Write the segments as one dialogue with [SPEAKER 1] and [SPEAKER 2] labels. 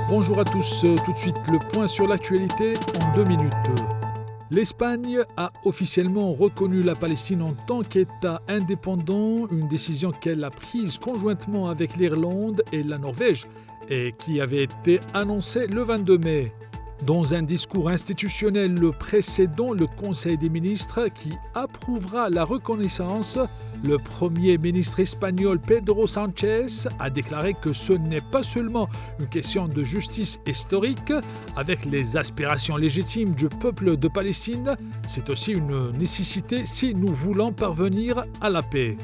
[SPEAKER 1] Bonjour à tous, tout de suite le point sur l'actualité en 2 minutes. L'Espagne a officiellement reconnu la Palestine en tant qu'État indépendant, une décision qu'elle a prise conjointement avec l'Irlande et la Norvège et qui avait été annoncée le 22 mai. Dans un discours institutionnel précédent le Conseil des ministres qui approuvera la reconnaissance, le Premier ministre espagnol Pedro Sánchez a déclaré que ce n'est pas seulement une question de justice historique avec les aspirations légitimes du peuple de Palestine, c'est aussi une nécessité si nous voulons parvenir à la paix.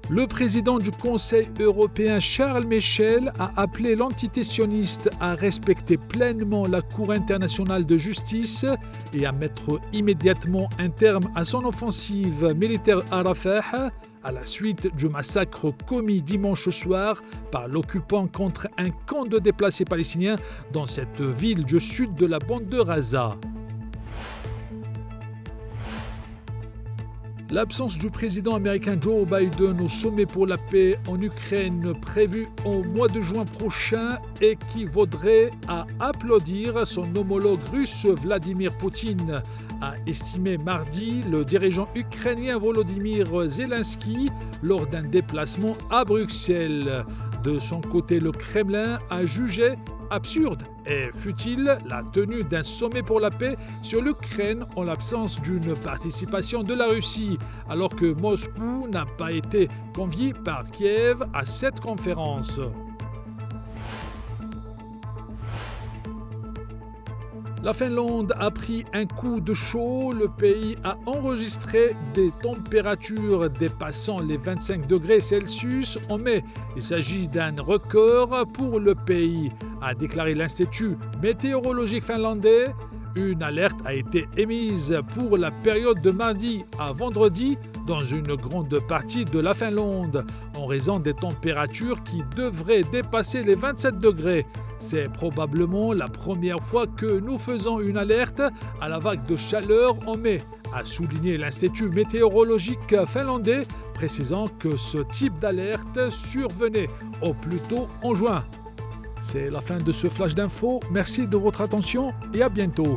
[SPEAKER 1] Le président du Conseil européen Charles Michel a appelé l'entité sioniste à respecter pleinement la Cour internationale de justice et à mettre immédiatement un terme à son offensive militaire à Rafah à la suite du massacre commis dimanche soir par l'occupant contre un camp de déplacés palestiniens dans cette ville du sud de la bande de Gaza. L'absence du président américain Joe Biden au sommet pour la paix en Ukraine prévu au mois de juin prochain et qui vaudrait à applaudir son homologue russe Vladimir Poutine, a estimé mardi le dirigeant ukrainien Volodymyr Zelensky lors d'un déplacement à Bruxelles. De son côté, le Kremlin a jugé absurde et futile la tenue d'un sommet pour la paix sur l'Ukraine en l'absence d'une participation de la Russie, alors que Moscou n'a pas été convié par Kiev à cette conférence. La Finlande a pris un coup de chaud. Le pays a enregistré des températures dépassant les 25 degrés Celsius en mai. Il s'agit d'un record pour le pays, a déclaré l'Institut météorologique finlandais. Une alerte a été émise pour la période de mardi à vendredi dans une grande partie de la Finlande, en raison des températures qui devraient dépasser les 27 degrés. C'est probablement la première fois que nous faisons une alerte à la vague de chaleur en mai, a souligné l'Institut météorologique finlandais, précisant que ce type d'alerte survenait au plus tôt en juin. C'est la fin de ce flash d'infos. Merci de votre attention et à bientôt.